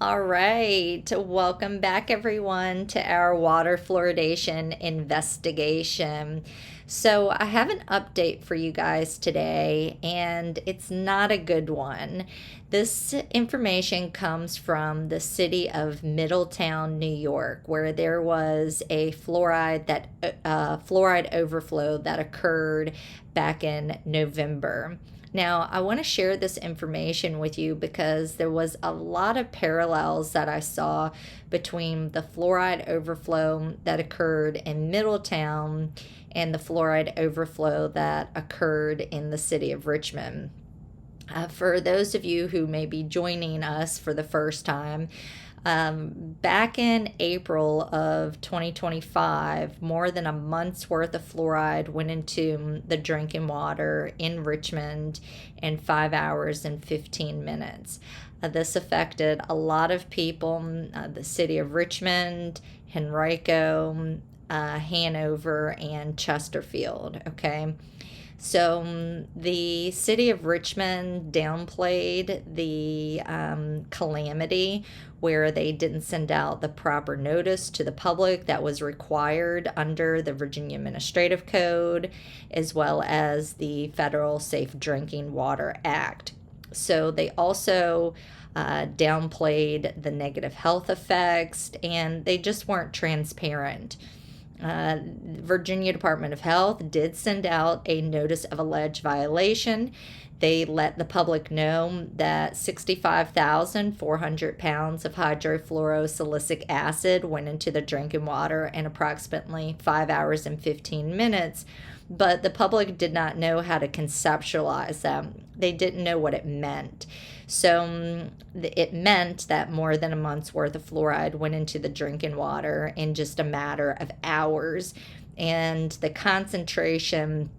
All right, welcome back everyone to our water fluoridation investigation. So I have an update for you guys today, and it's not a good one. This information comes from the city of Middletown, New York, where there was a fluoride overflow that occurred back in November. Now, I want to share this information with you because there was a lot of parallels that I saw between the fluoride overflow that occurred in Middletown and the fluoride overflow that occurred in the city of Richmond. For those of you who may be joining us for the first time, back in April of 2025, more than a month's worth of fluoride went into the drinking water in Richmond in 5 hours and 15 minutes. This affected a lot of people, the city of Richmond, Henrico, Hanover, and Chesterfield, okay? So the city of Richmond downplayed the calamity, where they didn't send out the proper notice to the public that was required under the Virginia Administrative Code, as well as the Federal Safe Drinking Water Act. So they also downplayed the negative health effects, and they just weren't transparent. Virginia Department of Health did send out a notice of alleged violation. They let the public know that 65,400 pounds of hydrofluorosilicic acid went into the drinking water in approximately 5 hours and 15 minutes, but the public did not know how to conceptualize that. They didn't know what it meant. So it meant that more than a month's worth of fluoride went into the drinking water in just a matter of hours. And the concentration,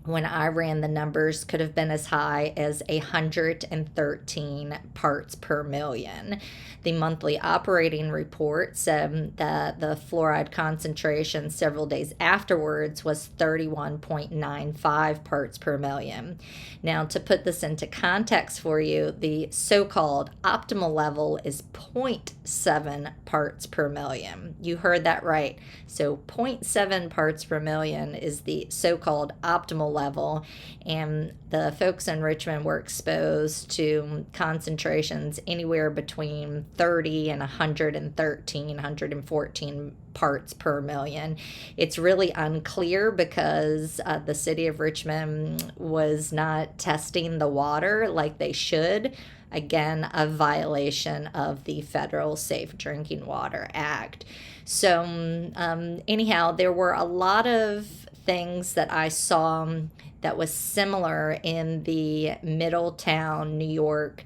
when I ran the numbers, could have been as high as 113 parts per million. The monthly operating report said that the fluoride concentration several days afterwards was 31.95 parts per million. Now, to put this into context for you, the so-called optimal level is 0.7 parts per million. You heard that right. So 0.7 parts per million is the so-called optimal level, and the folks in Richmond were exposed to concentrations anywhere between 30 and 113, 114 parts per million. It's really unclear because the city of Richmond was not testing the water like they should. Again, a violation of the Federal Safe Drinking Water Act. So anyhow, there were a lot of things that I saw that was similar in the Middletown, New York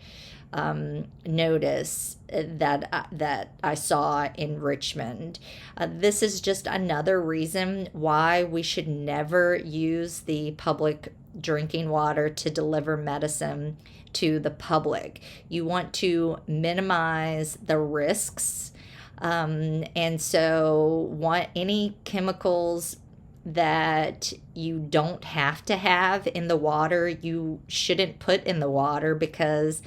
notice that I saw in Richmond. This is just another reason why we should never use the public drinking water to deliver medicine to the public. You want to minimize the risks, and so want any chemicals that you don't have to have in the water, you shouldn't put in the water, because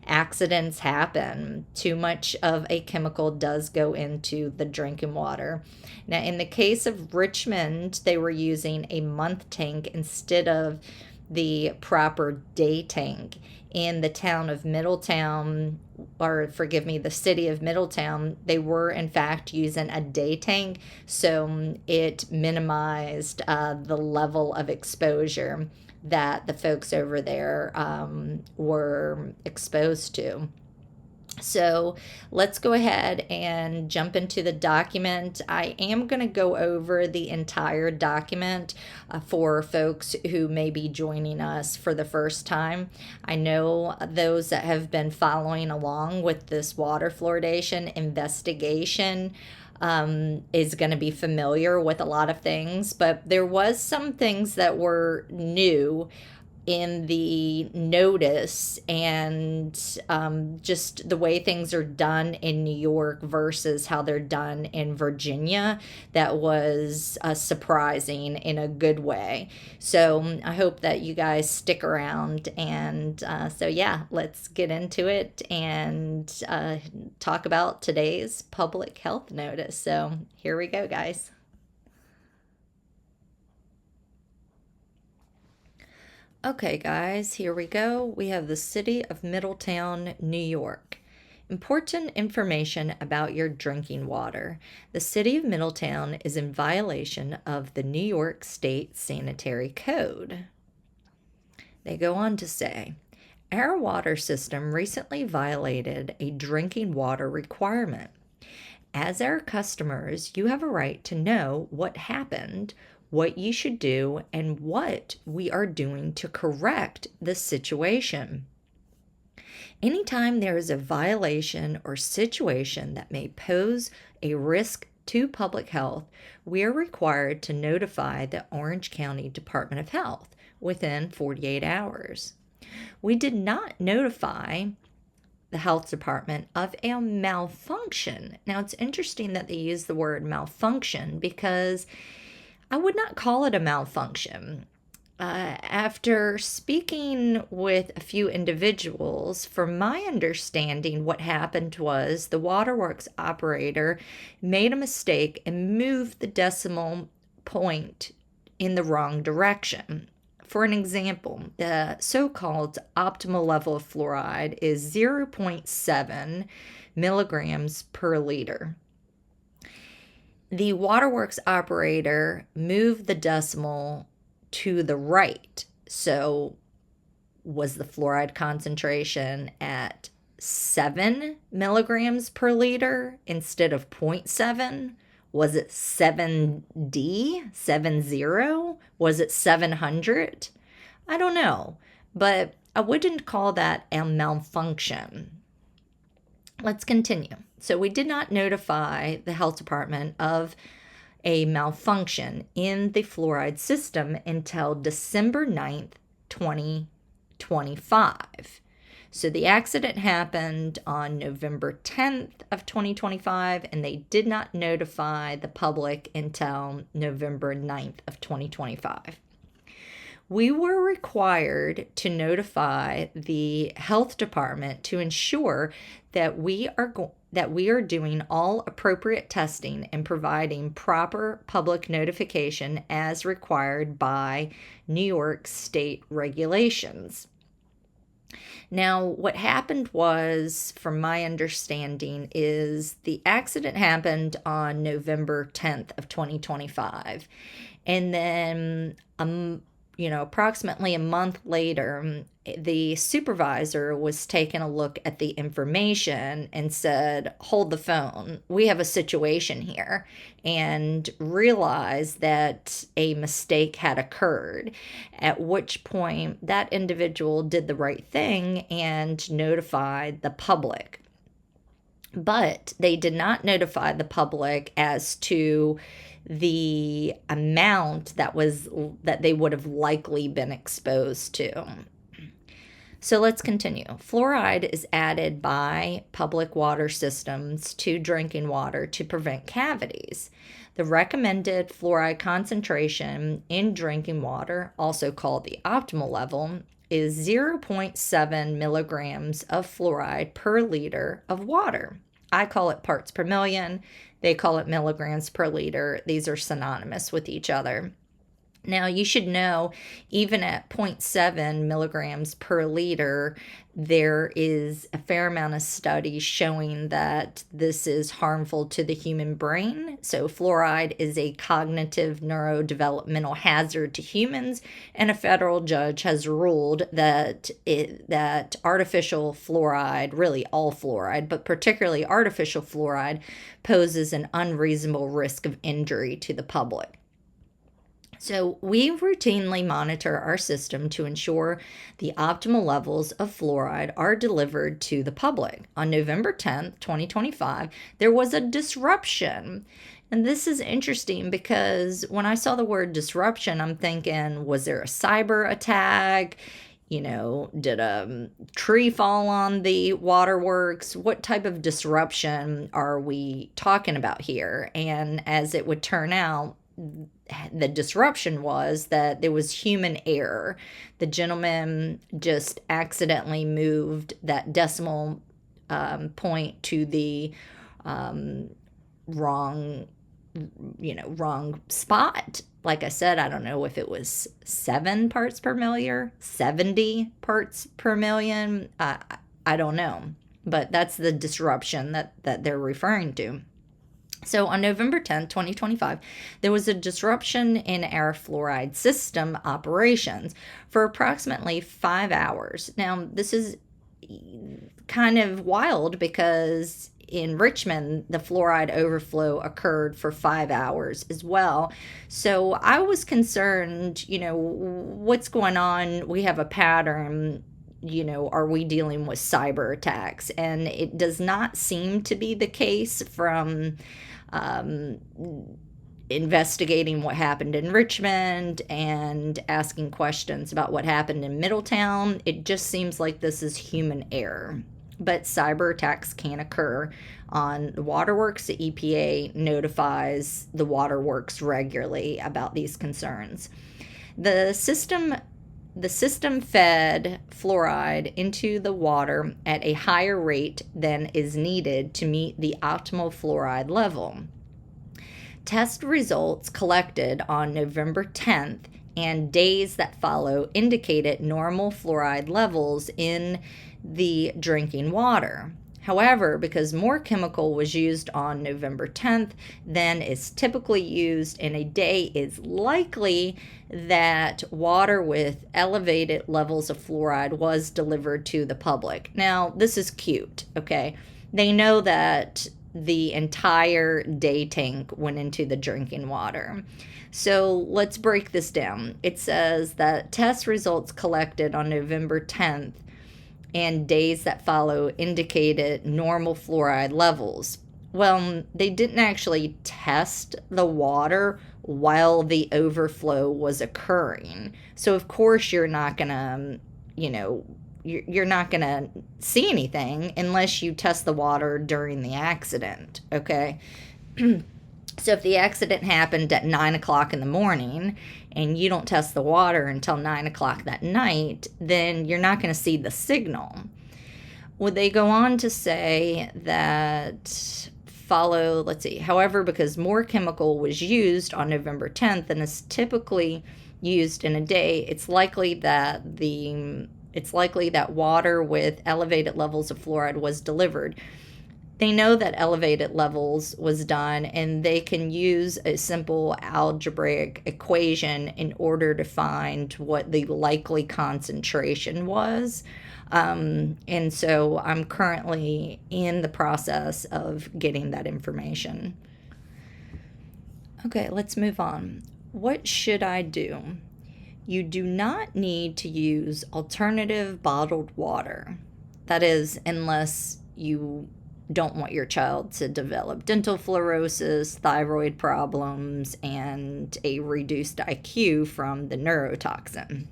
accidents happen. Too much of a chemical does go into the drinking water. Now, in the case of Richmond, they were using a month tank instead of the proper day tank. In the town of Middletown, or forgive me, the city of Middletown, they were in fact using a day tank, so it minimized the level of exposure that the folks over there were exposed to. So let's go ahead and jump into the document. I am going to go over the entire document for folks who may be joining us for the first time. I know those that have been following along with this water fluoridation investigation is going to be familiar with a lot of things, but there was some things that were new in the notice, and just the way things are done in New York versus how they're done in Virginia, that was surprising in a good way. So I hope that you guys stick around, and so yeah, let's get into it and talk about today's public health notice. So here we go, guys. Okay, guys, here we go. We have the city of Middletown, New York. Important information about your drinking water. The city of Middletown is in violation of the New York State Sanitary Code. They go on to say, our water system recently violated a drinking water requirement. As our customers, you have a right to know what happened, what you should do, and what we are doing to correct the situation. Anytime there is a violation or situation that may pose a risk to public health, we are required to notify the Orange County Department of Health within 48 hours. We did not notify the health department of a malfunction. Now, it's interesting that they use the word malfunction, because I would not call it a malfunction. After speaking with a few individuals, from my understanding, what happened was the waterworks operator made a mistake and moved the decimal point in the wrong direction. For an example, the so-called optimal level of fluoride is 0.7 milligrams per liter. The waterworks operator moved the decimal to the right. So was the fluoride concentration at 7 milligrams per liter instead of 0.7? Was it 7D? 70? Was it 700? I don't know, but I wouldn't call that a malfunction. Let's continue. So we did not notify the health department of a malfunction in the fluoride system until December 9th, 2025. So the accident happened on November 10th of 2025, and they did not notify the public until November 9th of 2025. We were required to notify the health department to ensure that we are doing all appropriate testing and providing proper public notification as required by New York state regulations. Now, what happened was, from my understanding, is the accident happened on November 10th of 2025. And then approximately a month later, the supervisor was taking a look at the information and said, hold the phone, we have a situation here, and realized that a mistake had occurred, at which point that individual did the right thing and notified the public. But they did not notify the public as to the amount that they would have likely been exposed to. So let's continue. Fluoride is added by public water systems to drinking water to prevent cavities. The recommended fluoride concentration in drinking water, also called the optimal level, is 0.7 milligrams of fluoride per liter of water. I call it parts per million. They call it milligrams per liter. These are synonymous with each other. Now, you should know, even at 0.7 milligrams per liter, there is a fair amount of studies showing that this is harmful to the human brain. So fluoride is a cognitive neurodevelopmental hazard to humans, and a federal judge has ruled that artificial fluoride, really all fluoride, but particularly artificial fluoride, poses an unreasonable risk of injury to the public. So we routinely monitor our system to ensure the optimal levels of fluoride are delivered to the public. On November 10th, 2025, there was a disruption. And this is interesting because when I saw the word disruption, I'm thinking, was there a cyber attack? Did a tree fall on the waterworks? What type of disruption are we talking about here? And as it would turn out, the disruption was that there was human error. The gentleman just accidentally moved that decimal point to the wrong spot. Like I said, I don't know if it was 7 parts per million, 70 parts per million. I don't know, but that's the disruption that they're referring to. So on November 10th, 2025, there was a disruption in our fluoride system operations for approximately 5 hours. Now, this is kind of wild because in Richmond, the fluoride overflow occurred for 5 hours as well. So I was concerned, what's going on? We have a pattern. Are we dealing with cyber attacks? And it does not seem to be the case from investigating what happened in Richmond and asking questions about what happened in Middletown. It just seems like this is human error. But cyber attacks can occur on the waterworks. The EPA notifies the waterworks regularly about these concerns. The system fed fluoride into the water at a higher rate than is needed to meet the optimal fluoride level. Test results collected on November 10th and days that follow indicated normal fluoride levels in the drinking water. However, because more chemical was used on November 10th than is typically used in a day, it's likely that water with elevated levels of fluoride was delivered to the public. Now, this is cute, okay? They know that the entire day tank went into the drinking water. So let's break this down. It says that test results collected on November 10th and days that follow indicated normal fluoride levels. Well, they didn't actually test the water while the overflow was occurring. So of course you're not gonna, you're not gonna see anything unless you test the water during the accident, okay? So if the accident happened at 9 o'clock in the morning and you don't test the water until 9 o'clock that night, then you're not going to see the signal. Would they go on to say that however, because more chemical was used on November 10th than is typically used in a day, it's likely that water with elevated levels of fluoride was delivered. they know that elevated levels was done, and they can use a simple algebraic equation in order to find what the likely concentration was. And so I'm currently in the process of getting that information. Okay, let's move on. What should I do? You do not need to use alternative bottled water. That is, unless you don't want your child to develop dental fluorosis, thyroid problems, and a reduced IQ from the neurotoxin.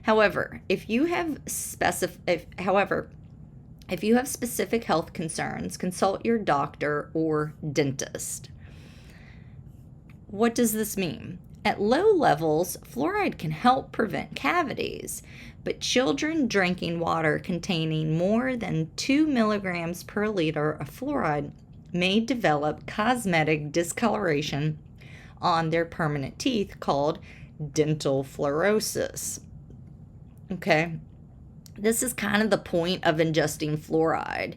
However, if you have specific health concerns, consult your doctor or dentist. What does this mean? At low levels, fluoride can help prevent cavities, but children drinking water containing more than 2 milligrams per liter of fluoride may develop cosmetic discoloration on their permanent teeth called dental fluorosis. Okay, this is kind of the point of ingesting fluoride.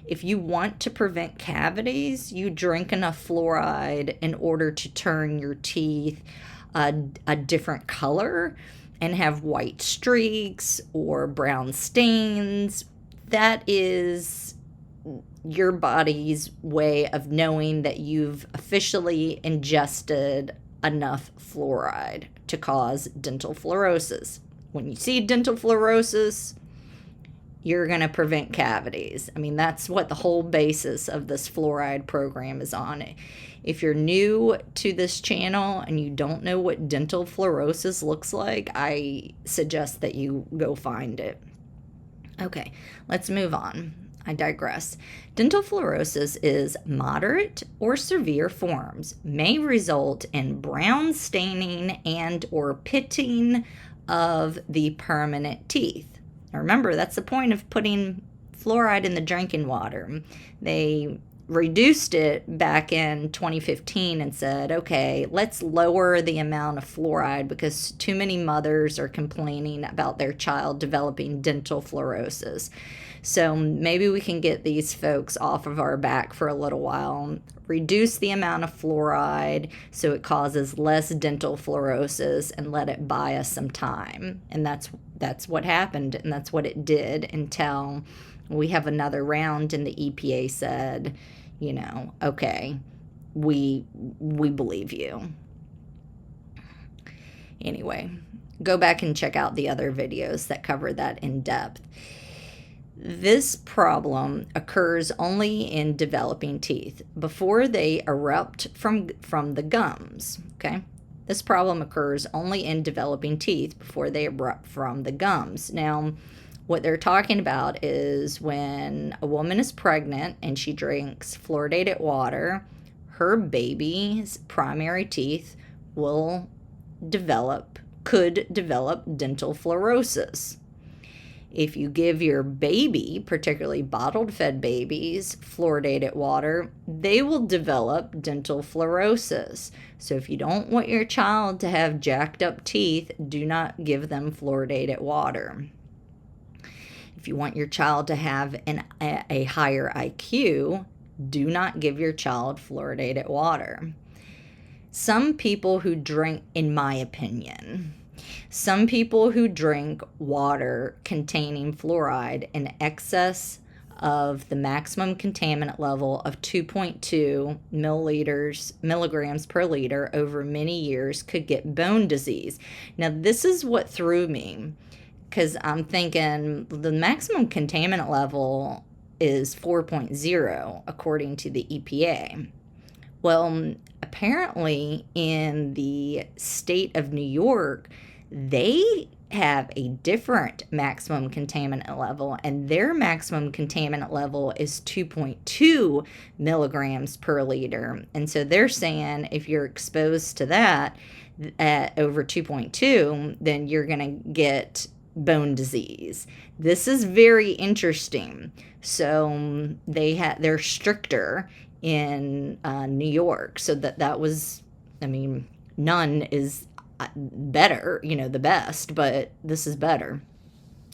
If you want to prevent cavities, you drink enough fluoride in order to turn your teeth a different color and have white streaks or brown stains. That is your body's way of knowing that you've officially ingested enough fluoride to cause dental fluorosis. When you see dental fluorosis, you're going to prevent cavities. I mean, that's what the whole basis of this fluoride program is on. If you're new to this channel and you don't know what dental fluorosis looks like, I suggest that you go find it. Okay, let's move on. I digress. Dental fluorosis is moderate or severe forms, may result in brown staining and or pitting of the permanent teeth. Now remember, that's the point of putting fluoride in the drinking water. They reduced it back in 2015 and said, okay, let's lower the amount of fluoride because too many mothers are complaining about their child developing dental fluorosis. So maybe we can get these folks off of our back for a little while, reduce the amount of fluoride so it causes less dental fluorosis, and let it buy us some time. And that's what happened, and that's what it did until we have another round and the EPA said, okay, we believe you. Anyway, go back and check out the other videos that cover that in depth. This problem occurs only in developing teeth before they erupt from the gums, okay? This problem occurs only in developing teeth before they erupt from the gums. Now, what they're talking about is when a woman is pregnant and she drinks fluoridated water, her baby's primary teeth could develop dental fluorosis. If you give your baby, particularly bottled-fed babies, fluoridated water, they will develop dental fluorosis. So if you don't want your child to have jacked up teeth, do not give them fluoridated water. If you want your child to have a higher IQ, do not give your child fluoridated water. Some people who drink, in my opinion, some people who drink water containing fluoride in excess of the maximum contaminant level of 2.2 milligrams per liter over many years could get bone disease. Now, this is what threw me, because I'm thinking the maximum contaminant level is 4.0 according to the EPA. Well, apparently in the state of New York, they have a different maximum contaminant level, and their maximum contaminant level is 2.2 milligrams per liter. And so they're saying if you're exposed to that at over 2.2, then you're going to get bone disease. This is very interesting. So they're stricter in New York. So that was, none is better, the best, but this is better.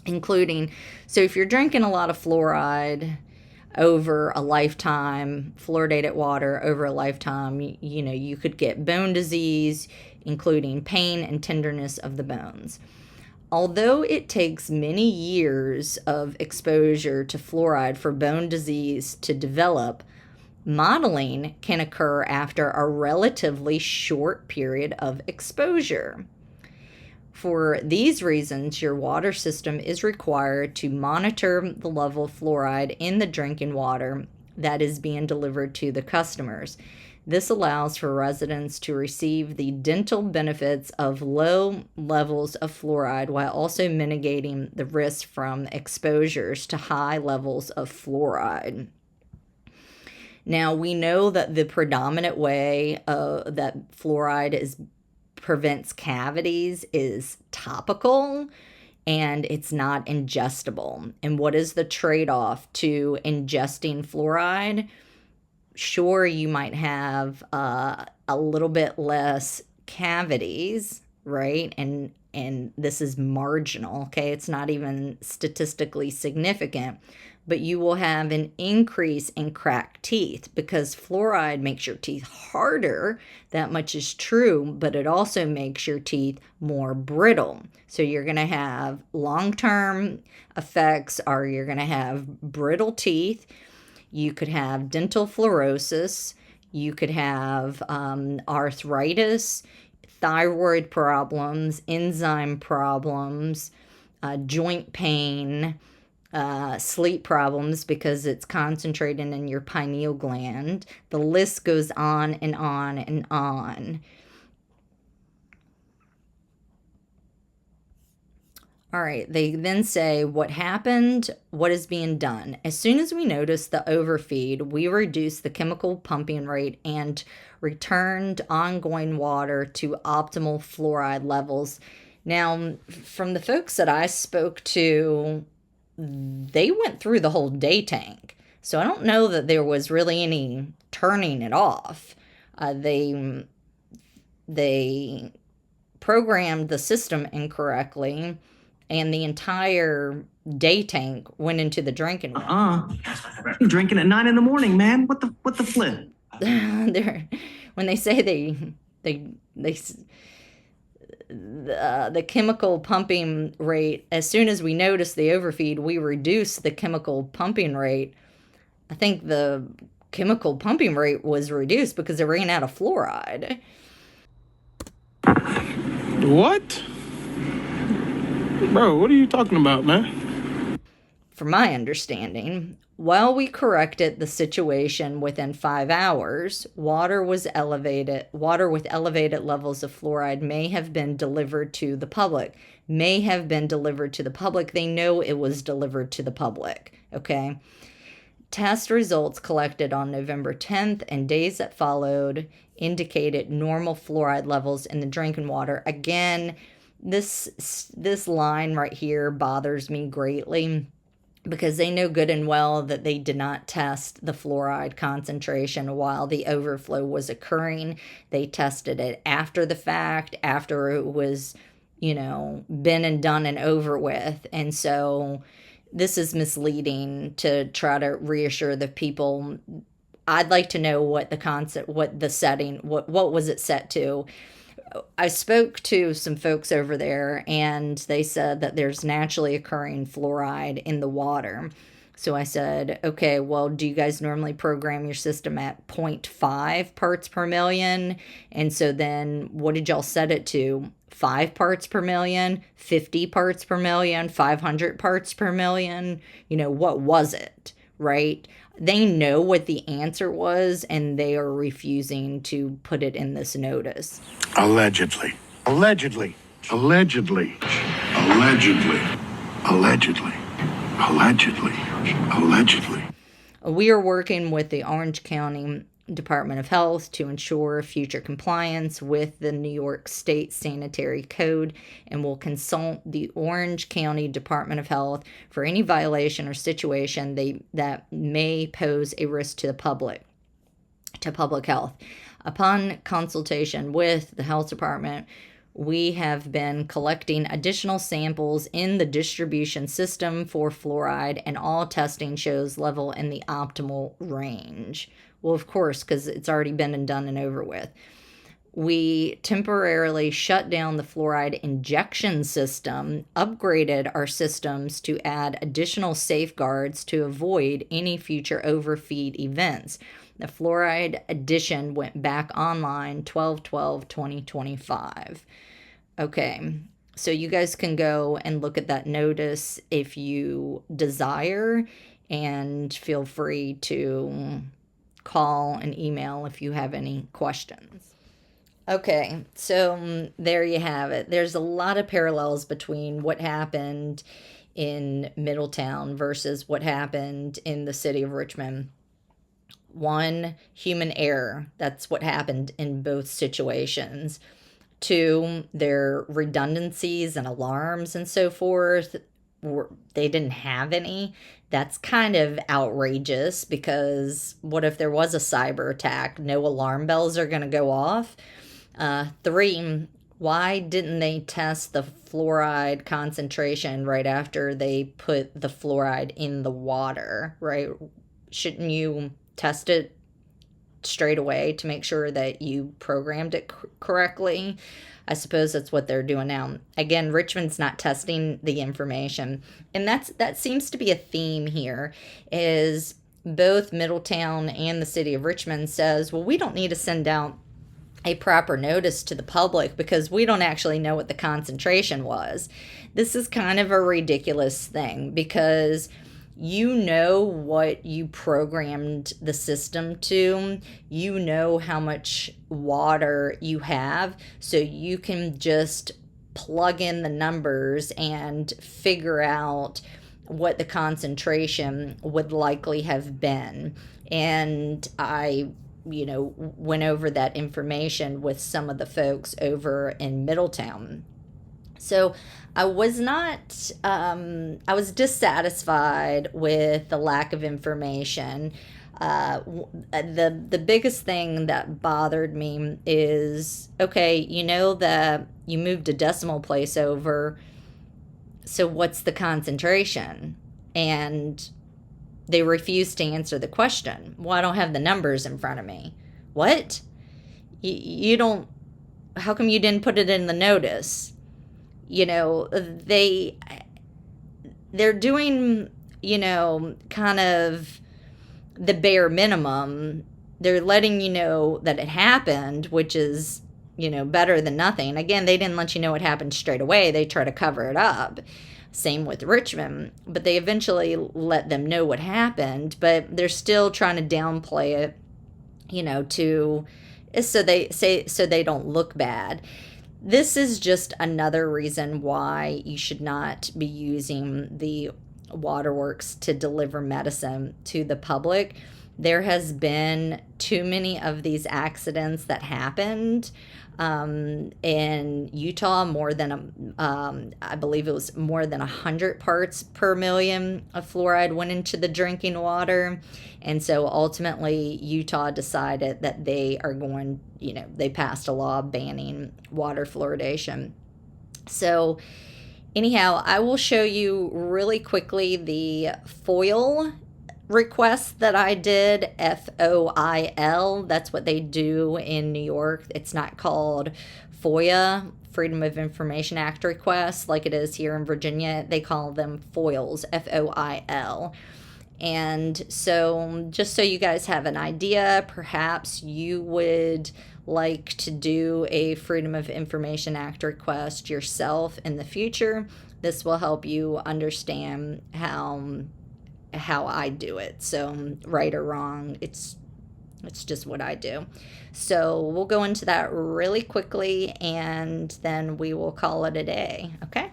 Including, so if you're drinking a lot of fluoride, over a lifetime, fluoridated water over a lifetime, you could get bone disease, including pain and tenderness of the bones. Although it takes many years of exposure to fluoride for bone disease to develop, modeling can occur after a relatively short period of exposure. For these reasons, your water system is required to monitor the level of fluoride in the drinking water that is being delivered to the customers. This allows for residents to receive the dental benefits of low levels of fluoride while also mitigating the risk from exposures to high levels of fluoride. Now, we know that the predominant way that fluoride prevents cavities is topical, and it's not ingestible. And what is the trade-off to ingesting fluoride? Sure, you might have a little bit less cavities, right? And this is marginal, okay? It's not even statistically significant, but you will have an increase in cracked teeth because fluoride makes your teeth harder. That much is true, but it also makes your teeth more brittle. So you're going to have long-term effects, or you're going to have brittle teeth. You could have dental fluorosis. You could have arthritis, thyroid problems, enzyme problems, joint pain, sleep problems because it's concentrated in your pineal gland. The list goes on and on and on. All right, they then say what happened, what is being done. As soon as we noticed the overfeed, we reduced the chemical pumping rate and returned ongoing water to optimal fluoride levels. Now, from the folks that I spoke to, they went through the whole day tank. So I don't know that there was really any turning it off. They programmed the system incorrectly, and the entire day tank went into the drinking water. I'm drinking at 9 a.m, man. What the flip? When they say the chemical pumping rate, as soon as we noticed the overfeed, we reduced the chemical pumping rate. I think the chemical pumping rate was reduced because they ran out of fluoride. What? Bro, what are you talking about, man? From my understanding, while we corrected the situation within 5 hours, water with elevated levels of fluoride may have been delivered to the public. May have been delivered to the public. They know it was delivered to the public, okay? Test results collected on November 10th and days that followed indicated normal fluoride levels in the drinking water. Again, this line right here bothers me greatly because they know good and well that they did not test the fluoride concentration while the overflow was occurring. They tested it after the fact, after it was, been and done and over with. And so this is misleading to try to reassure the people. I'd like to know what the setting, what was it set to? I spoke to some folks over there, and they said that there's naturally occurring fluoride in the water. So I said, okay, well, do you guys normally program your system at 0.5 parts per million? And so then what did y'all set it to? 5 parts per million, 50 parts per million, 500 parts per million? What was it, right? They know what the answer was, and they are refusing to put it in this notice. Allegedly. Allegedly. Allegedly. Allegedly. Allegedly. Allegedly. Allegedly. We are working with the Orange County Department of Health to ensure future compliance with the New York State Sanitary Code, and will consult the Orange County Department of Health for any violation or situation that may pose a risk to the public health. Upon consultation with the health department, we have been collecting additional samples in the distribution system for fluoride, and all testing shows level in the optimal range. Well, of course, because it's already been done and over with. We temporarily shut down the fluoride injection system, upgraded our systems to add additional safeguards to avoid any future overfeed events. The fluoride addition went back online 12/12/2025. Okay, so you guys can go and look at that notice if you desire, and feel free to call and email if you have any questions. Okay, so there you have it. There's a lot of parallels between what happened in Middletown versus what happened in the city of Richmond. One, human error. That's what happened in both situations. Two, their redundancies and alarms and so forth, they didn't have any. That's kind of outrageous, because what if there was a cyber attack? No alarm bells are going to go off. Three, why didn't they test the fluoride concentration right after they put the fluoride in the water, right? Shouldn't you test it straight away to make sure that you programmed it correctly? I suppose that's what they're doing now. Again, Richmond's not testing the information. And that seems to be a theme here, is both Middletown and the city of Richmond says, well, we don't need to send out a proper notice to the public because we don't actually know what the concentration was. This is kind of a ridiculous thing, because you know what you programmed the system to. You know how much water you have, so you can just plug in the numbers and figure out what the concentration would likely have been. And I went over that information with some of the folks over in Middletown. So I was not, I was dissatisfied with the lack of information. The biggest thing that bothered me is, okay, that you moved a decimal place over, so what's the concentration? And they refused to answer the question. Well, I don't have the numbers in front of me. What? You don't, how come you didn't put it in the notice? They're doing, kind of the bare minimum. They're letting you know that it happened, which is, better than nothing. Again, they didn't let you know it happened straight away. They try to cover it up. Same with Richmond, but they eventually let them know what happened, but they're still trying to downplay it, so they don't look bad. This is just another reason why you should not be using the waterworks to deliver medicine to the public. There has been too many of these accidents that happened in Utah. More than I believe it was more than 100 parts per million of fluoride went into the drinking water, and so ultimately Utah decided that they are going, they passed a law banning water fluoridation. So anyhow, I will show you really quickly the FOIL request that I did, FOIL. That's what they do in New York. It's not called FOIA, Freedom of Information Act requests, like it is here in Virginia. They call them FOILs, FOIL. And so just so you guys have an idea, perhaps you would like to do a Freedom of Information Act request yourself in the future. This will help you understand how I do it. So right or wrong, it's just what I do. So we'll go into that really quickly, and then we will call it a day. Okay.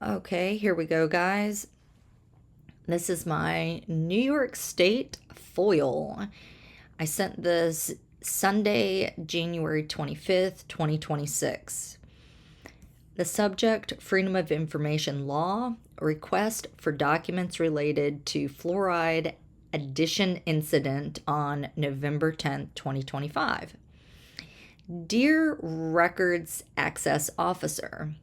Okay, here we go, guys. This is my New York State FOIL. I sent this Sunday, January 25th, 2026. The subject, Freedom of Information Law, request for documents related to fluoride addition incident on November 10th, 2025. Dear Records Access Officer,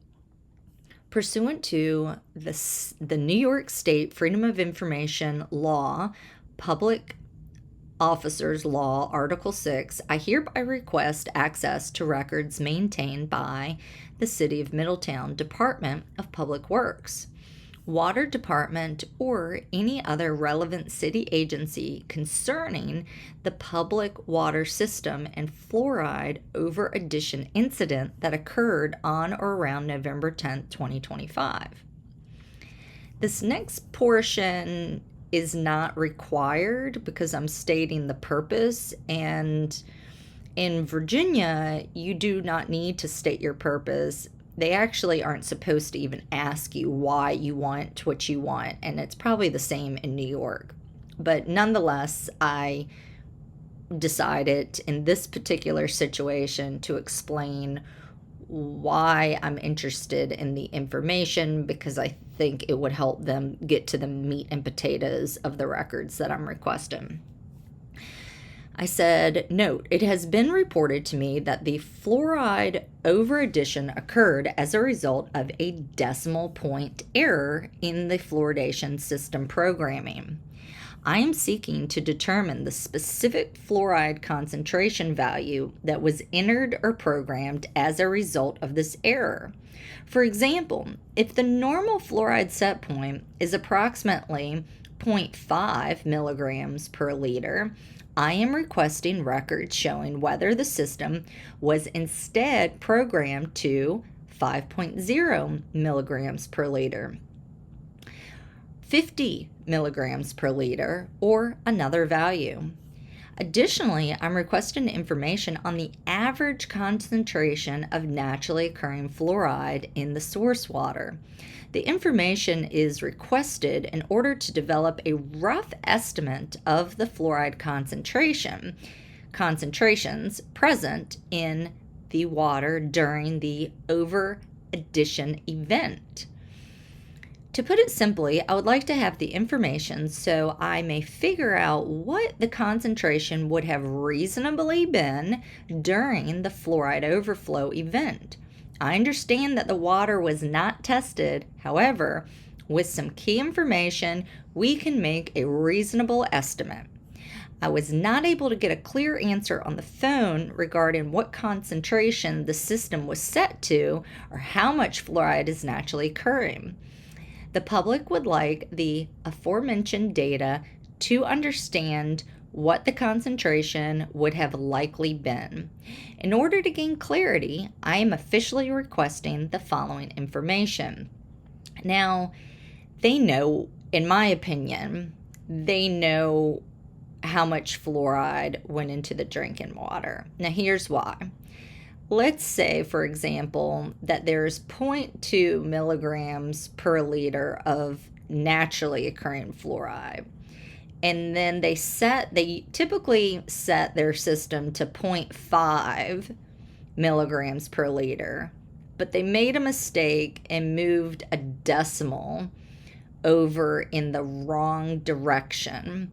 pursuant to the New York State Freedom of Information Law, Public Officers Law, Article 6, I hereby request access to records maintained by the City of Middletown Department of Public Works, Water Department, or any other relevant city agency concerning the public water system and fluoride over addition incident that occurred on or around November 10th, 2025. This next portion is not required because I'm stating the purpose, and in Virginia, you do not need to state your purpose. They actually aren't supposed to even ask you why you want what you want, and it's probably the same in New York. But nonetheless, I decided in this particular situation to explain why I'm interested in the information, because I think it would help them get to the meat and potatoes of the records that I'm requesting. I said, note, it has been reported to me that the fluoride over addition occurred as a result of a decimal point error in the fluoridation system programming. I am seeking to determine the specific fluoride concentration value that was entered or programmed as a result of this error. For example, if the normal fluoride set point is approximately 0.5 milligrams per liter, I am requesting records showing whether the system was instead programmed to 5.0 milligrams per liter, 50 milligrams per liter, or another value. Additionally, I'm requesting information on the average concentration of naturally occurring fluoride in the source water. The information is requested in order to develop a rough estimate of the fluoride concentrations present in the water during the over addition event. To put it simply, I would like to have the information so I may figure out what the concentration would have reasonably been during the fluoride overflow event. I understand that the water was not tested. However, with some key information, we can make a reasonable estimate. I was not able to get a clear answer on the phone regarding what concentration the system was set to or how much fluoride is naturally occurring. The public would like the aforementioned data to understand what the concentration would have likely been. In order to gain clarity, I am officially requesting the following information. Now, they know, in my opinion, they know how much fluoride went into the drinking water. Now, here's why. Let's say, for example, that there's 0.2 milligrams per liter of naturally occurring fluoride. And then they typically set their system to 0.5 milligrams per liter, but they made a mistake and moved a decimal over in the wrong direction.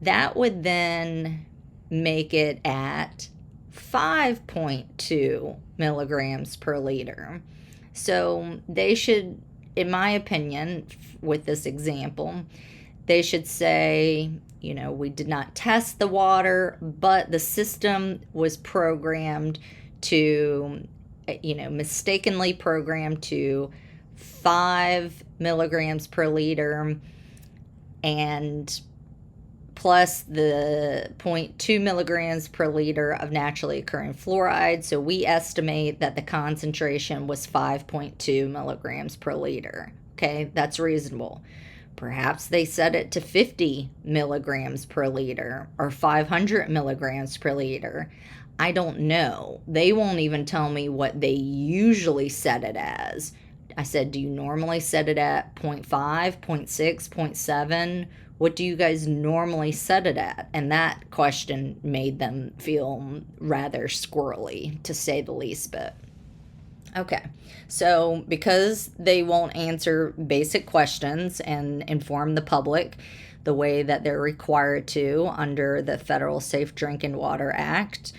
That would then make it at 5.2 milligrams per liter. So they should, in my opinion, with this example, they should say, we did not test the water, but the system was programmed to, mistakenly programmed to 5 milligrams per liter, and plus the 0.2 milligrams per liter of naturally occurring fluoride. So we estimate that the concentration was 5.2 milligrams per liter. Okay, that's reasonable. Perhaps they set it to 50 milligrams per liter or 500 milligrams per liter. I don't know. They won't even tell me what they usually set it as. I said, do you normally set it at 0.5, 0.6, 0.7? What do you guys normally set it at? And that question made them feel rather squirrely, to say the least bit. Okay, so because they won't answer basic questions and inform the public, the way that they're required to under the Federal Safe Drinking Water Act,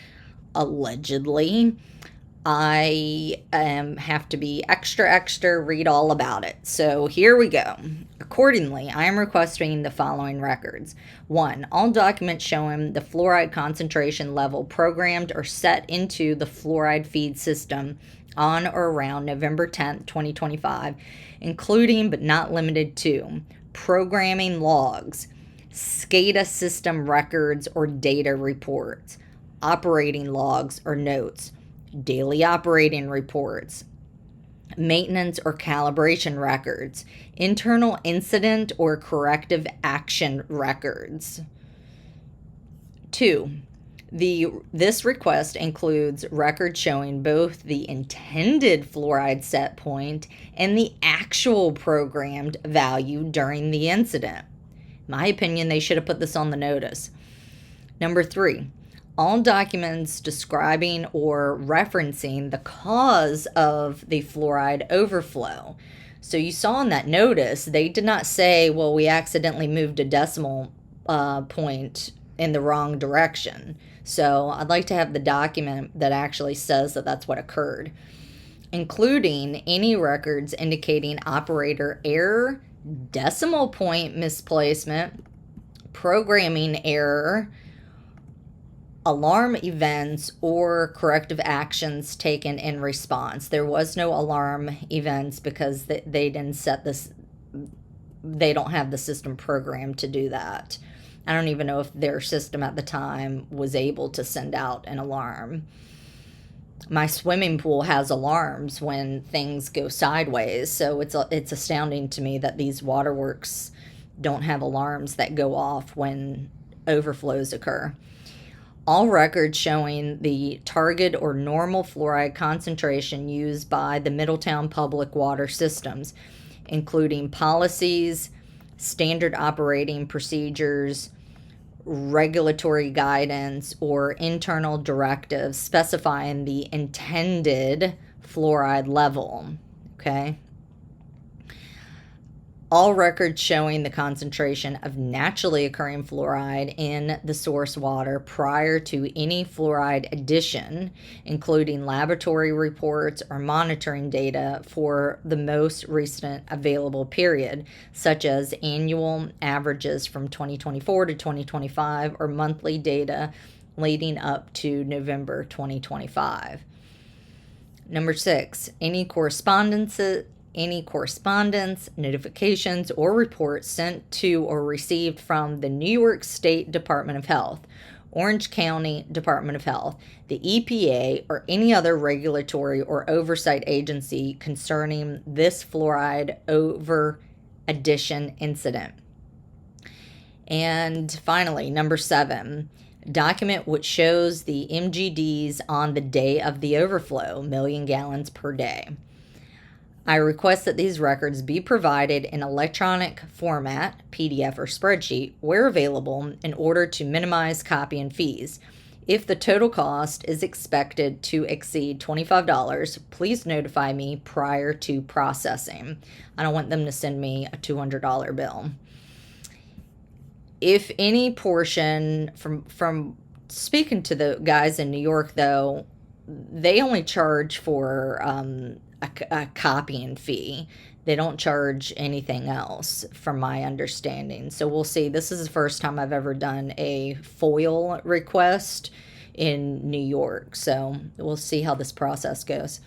allegedly. I have to be extra, read all about it. So here we go. Accordingly, I am requesting the following records. 1. All documents showing the fluoride concentration level programmed or set into the fluoride feed system on or around November 10th, 2025, including but not limited to programming logs, SCADA system records or data reports, operating logs or notes, daily operating reports, maintenance or calibration records, internal incident or corrective action records. 2. This request includes records showing both the intended fluoride set point and the actual programmed value during the incident. In my opinion, they should have put this on the notice. Number 3. All documents describing or referencing the cause of the fluoride overflow. So you saw in that notice, they did not say, well, we accidentally moved a decimal point in the wrong direction. So I'd like to have the document that actually says that that's what occurred, including any records indicating operator error, decimal point misplacement, programming error, alarm events, or corrective actions taken in response. There was no alarm events because they didn't set this, they don't have the system programmed to do that. I don't even know if their system at the time was able to send out an alarm. My swimming pool has alarms when things go sideways, so it's astounding to me that these waterworks don't have alarms that go off when overflows occur. All records showing the target or normal fluoride concentration used by the Middletown public water systems, including policies, standard operating procedures, regulatory guidance, or internal directives specifying the intended fluoride level. Okay. All records showing the concentration of naturally occurring fluoride in the source water prior to any fluoride addition, including laboratory reports or monitoring data for the most recent available period, such as annual averages from 2024 to 2025 or monthly data leading up to November 2025. Number 6, any correspondence, notifications, or reports sent to or received from the New York State Department of Health, Orange County Department of Health, the EPA, or any other regulatory or oversight agency concerning this fluoride over addition incident. And finally, number 7, document which shows the MGDs on the day of the overflow, million gallons per day. I request that these records be provided in electronic format, PDF or spreadsheet, where available, in order to minimize copying fees. If the total cost is expected to exceed $25, please notify me prior to processing. I don't want them to send me a $200 bill. If any portion, from speaking to the guys in New York, though, they only charge for a copying fee. They don't charge anything else, from my understanding. So we'll see. This is the first time I've ever done a FOIA request in New York. So we'll see how this process goes.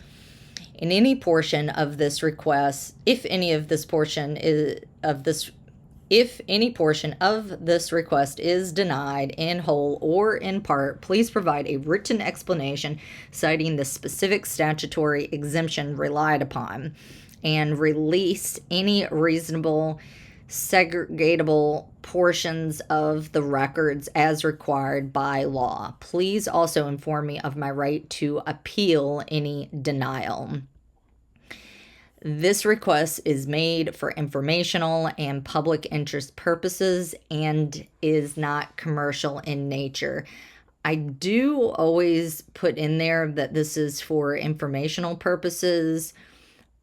In any portion of this request, if any portion of this request is denied in whole or in part, please provide a written explanation citing the specific statutory exemption relied upon, and release any reasonable segregatable portions of the records as required by law. Please also inform me of my right to appeal any denial. This request is made for informational and public interest purposes and is not commercial in nature. I do always put in there that this is for informational purposes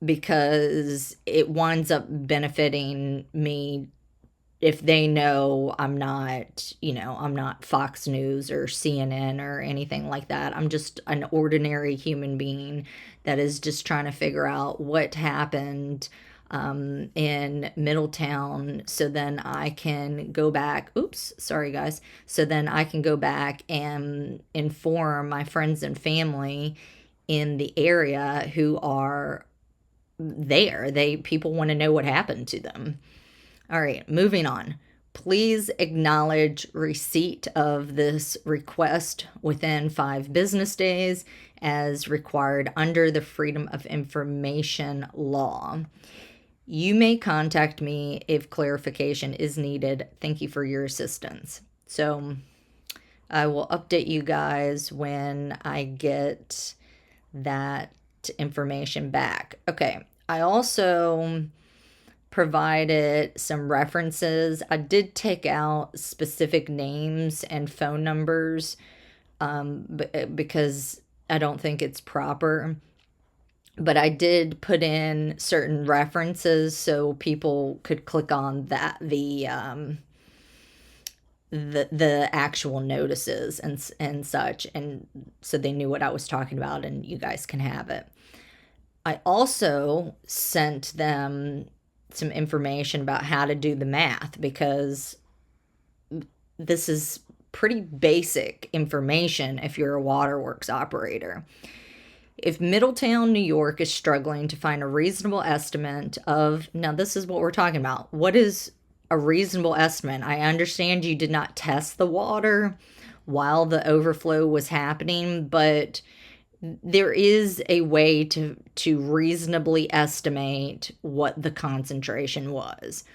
because it winds up benefiting me if they know I'm not, I'm not Fox News or CNN or anything like that. I'm just an ordinary human being that is just trying to figure out what happened in Middletown, so then I can go back. Oops, sorry guys. So then I can go back and inform my friends and family in the area who are there. People want to know what happened to them. All right, moving on. Please acknowledge receipt of this request within 5 business days as required under the Freedom of Information law. You may contact me if clarification is needed. Thank you for your assistance. So I will update you guys when I get that information back. Okay, I also provided some references. I did take out specific names and phone numbers because I don't think it's proper. But I did put in certain references so people could click on that the actual notices and such, and so they knew what I was talking about, and you guys can have it. I also sent them some information about how to do the math, because this is pretty basic information if you're a waterworks operator. If Middletown, New York is struggling to find a reasonable estimate of, now this is what we're talking about. What is a reasonable estimate? I understand you did not test the water while the overflow was happening, but there is a way to reasonably estimate what the concentration was.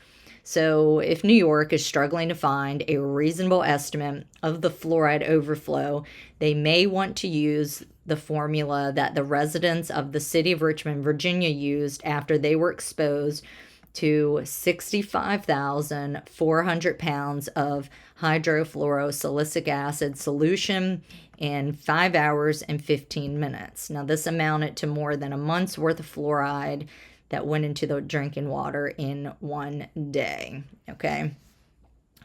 So if New York is struggling to find a reasonable estimate of the fluoride overflow, they may want to use the formula that the residents of the city of Richmond, Virginia used after they were exposed to 65,400 pounds of hydrofluorosilicic acid solution in 5 hours and 15 minutes. Now, this amounted to more than a month's worth of fluoride that went into the drinking water in 1 day. Okay.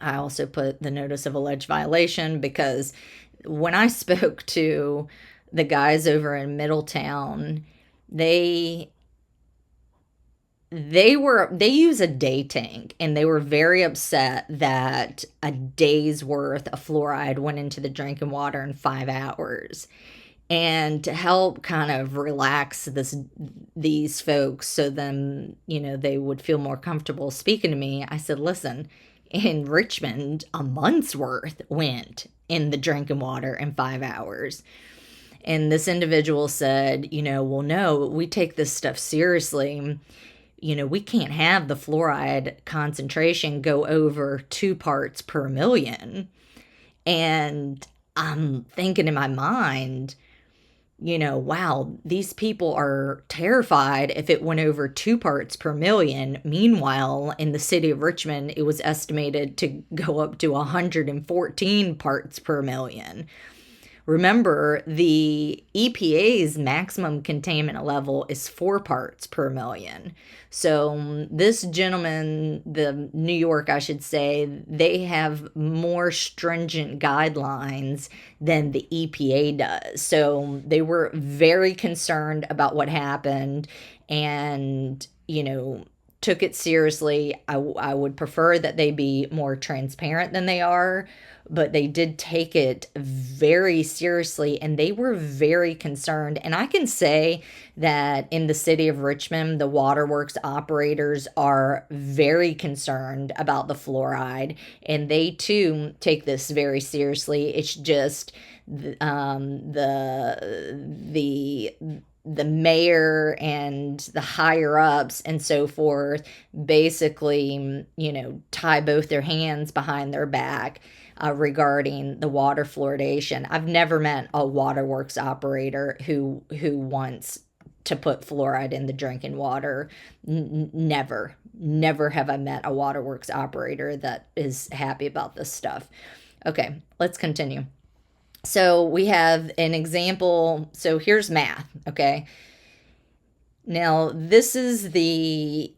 I also put the notice of alleged violation because when I spoke to the guys over in Middletown, they use a day tank, and they were very upset that a day's worth of fluoride went into the drinking water in 5 hours. And to help kind of relax these folks, so then, they would feel more comfortable speaking to me, I said, listen, in Richmond, a month's worth went in the drinking water in 5 hours. And this individual said, well, no, we take this stuff seriously. We can't have the fluoride concentration go over 2 parts per million. And I'm thinking in my mind, wow, these people are terrified if it went over 2 parts per million. Meanwhile, in the city of Richmond, it was estimated to go up to 114 parts per million. Remember, the EPA's maximum contaminant level is 4 parts per million. So this gentleman, the New York, I should say, they have more stringent guidelines than the EPA does. So they were very concerned about what happened and, took it seriously. I would prefer that they be more transparent than they are, but they did take it very seriously, and they were very concerned. And I can say that in the city of Richmond, the waterworks operators are very concerned about the fluoride, and they too take this very seriously. It's just the mayor and the higher ups and so forth basically, tie both their hands behind their back regarding the water fluoridation. I've never met a waterworks operator who wants to put fluoride in the drinking water. Never have I met a waterworks operator that is happy about this stuff. Okay, let's continue. So we have an example. So here's math, okay? Now, this is the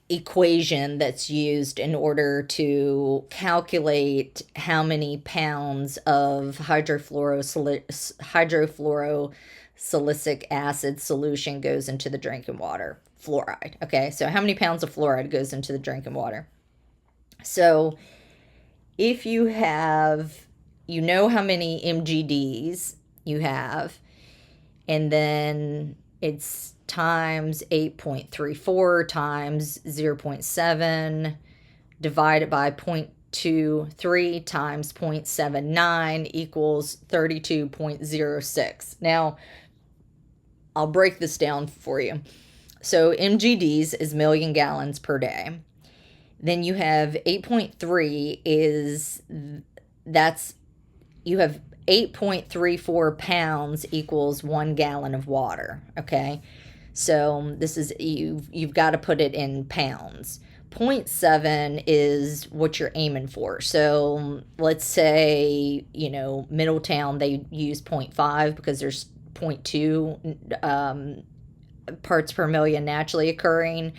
equation that's used in order to calculate how many pounds of hydrofluorosilicic acid solution goes into the drinking water. Fluoride. Okay, so how many pounds of fluoride goes into the drinking water? So if you have, you know how many MGDs you have, and then it's times 8.34 times 0.7 divided by 0.23 times 0.79 equals 32.06. Now, I'll break this down for you. So MGDs is million gallons per day. Then you have 8.3 is, you have 8.34 pounds equals 1 gallon of water, okay? So this is, you've got to put it in pounds. 0.7 is what you're aiming for. So let's say, Middletown, they use 0.5 because there's 0.2 parts per million naturally occurring.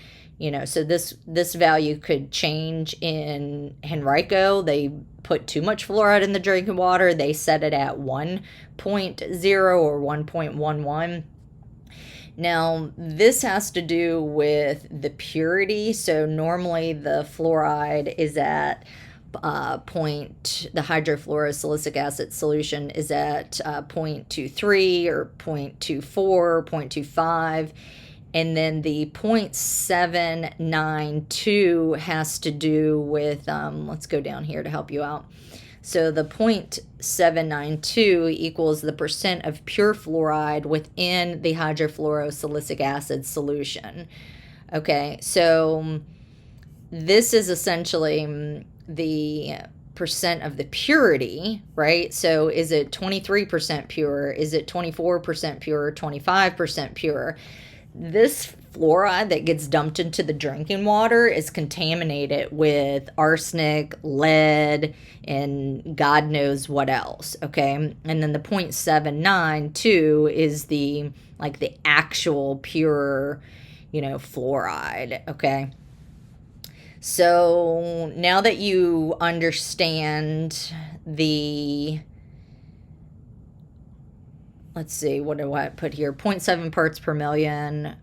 So this value could change in Henrico. They put too much fluoride in the drinking water. They set it at 1.0 or 1.11. Now, this has to do with the purity. So normally the fluoride is at the hydrofluorosilicic acid solution is at 0.23 or 0.24, 0.25. And then the 0.792 has to do with, let's go down here to help you out. So the 0.792 equals the percent of pure fluoride within the hydrofluorosilicic acid solution. Okay, so this is essentially the percent of the purity, right? So is it 23% pure? Is it 24% pure? 25% pure? This fluoride that gets dumped into the drinking water is contaminated with arsenic, lead, and God knows what else, okay? And then the 0.792 is the actual pure, fluoride, okay? So now that you understand let's see, what do I put here? 0.7 parts per million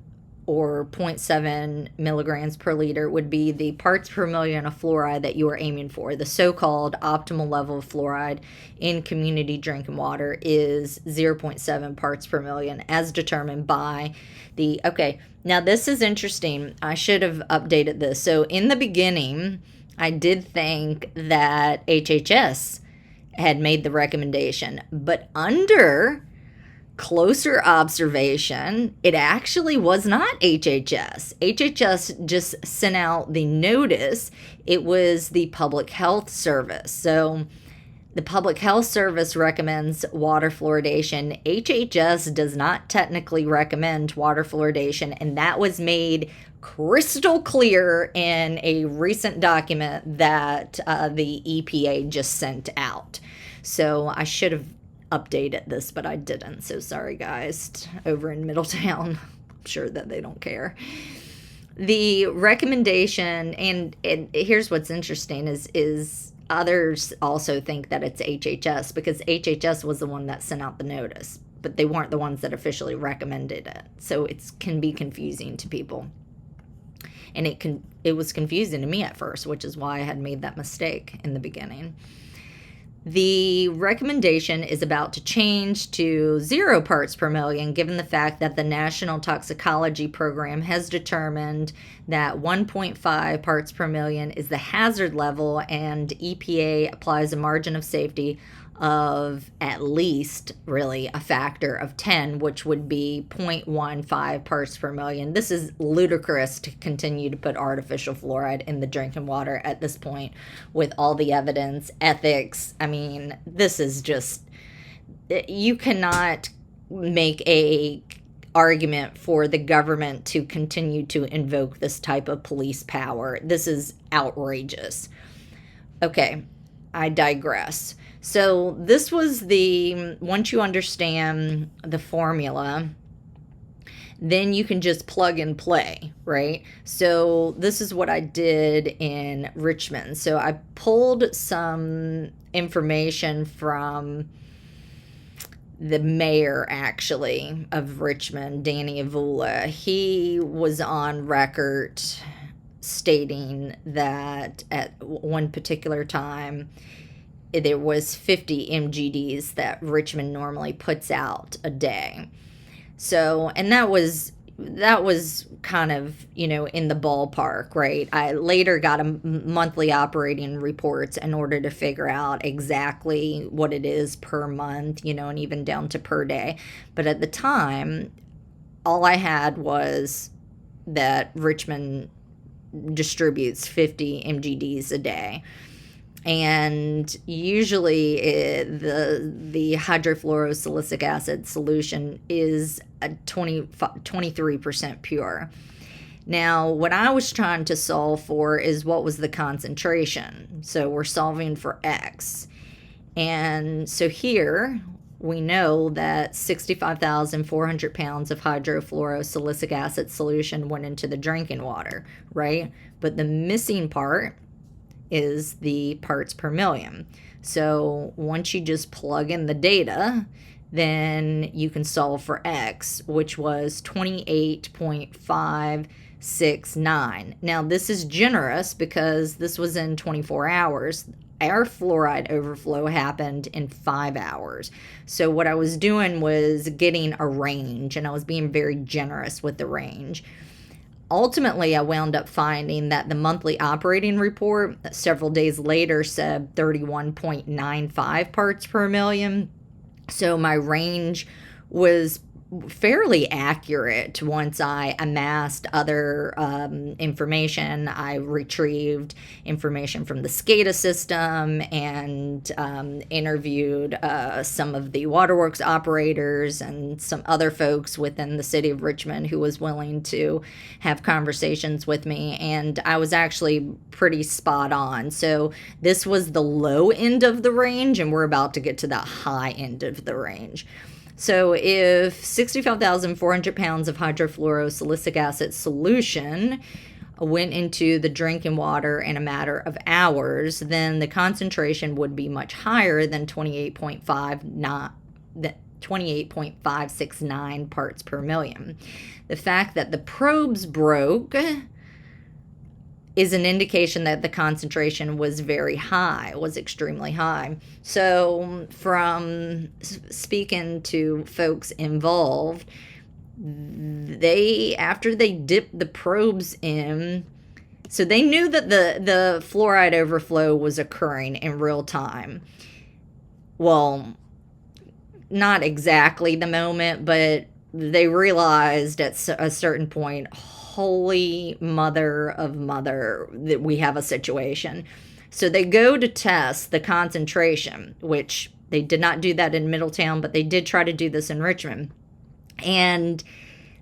or 0.7 milligrams per liter would be the parts per million of fluoride that you are aiming for. The so-called optimal level of fluoride in community drinking water is 0.7 parts per million as determined by okay, now this is interesting. I should have updated this. So in the beginning, I did think that HHS had made the recommendation, but under closer observation, it actually was not HHS. HHS just sent out the notice. It was the Public Health Service. So the Public Health Service recommends water fluoridation. HHS does not technically recommend water fluoridation, and that was made crystal clear in a recent document that the EPA just sent out. So I should have updated this, but I didn't. So sorry, guys, over in Middletown. I'm sure that they don't care. The recommendation, and here's what's interesting, is others also think that it's HHS because HHS was the one that sent out the notice, but they weren't the ones that officially recommended it. So it can be confusing to people. And it was confusing to me at first, which is why I had made that mistake in the beginning. The recommendation is about to change to 0 parts per million, given the fact that the National Toxicology Program has determined that 1.5 parts per million is the hazard level, and EPA applies a margin of safety of at least really a factor of 10, which would be 0.15 parts per million. This is ludicrous to continue to put artificial fluoride in the drinking water at this point with all the evidence, ethics. I mean, this is just, you cannot make a argument for the government to continue to invoke this type of police power. This is outrageous. Okay, I digress. So this was once you understand the formula, then you can just plug and play, right? So this is what I did in Richmond. So I pulled some information from the mayor, actually, of Richmond, Danny Avula. He was on record stating that at one particular time there was 50 MGDs that Richmond normally puts out a day. So, and that was kind of, in the ballpark, right? I later got a monthly operating reports in order to figure out exactly what it is per month, and even down to per day. But at the time, all I had was that Richmond distributes 50 MGDs a day. And usually the hydrofluorosilicic acid solution is a 23% pure. Now, what I was trying to solve for is what was the concentration. So we're solving for X. And so here we know that 65,400 pounds of hydrofluorosilicic acid solution went into the drinking water, right? But the missing part is the parts per million. So once you just plug in the data, then you can solve for X, which was 28.569. Now, this is generous because this was in 24 hours. Our fluoride overflow happened in 5 hours. So what I was doing was getting a range, and I was being very generous with the range. Ultimately, I wound up finding that the monthly operating report several days later said 31.95 parts per million. So my range was fairly accurate once I amassed other information. I retrieved information from the SCADA system and interviewed some of the waterworks operators and some other folks within the city of Richmond who was willing to have conversations with me, and I was actually pretty spot on. So this was the low end of the range, and we're about to get to the high end of the range. So if 65,400 pounds of hydrofluorosilicic acid solution went into the drinking water in a matter of hours, then the concentration would be much higher than 28.569 parts per million. The fact that the probes broke is an indication that the concentration was very high, was extremely high. So from speaking to folks involved, after they dipped the probes in, so they knew that the fluoride overflow was occurring in real time. Well, not exactly the moment, but they realized at a certain point, holy mother of mother, that we have a situation. So they go to test the concentration, which they did not do that in Middletown, but they did try to do this in Richmond. And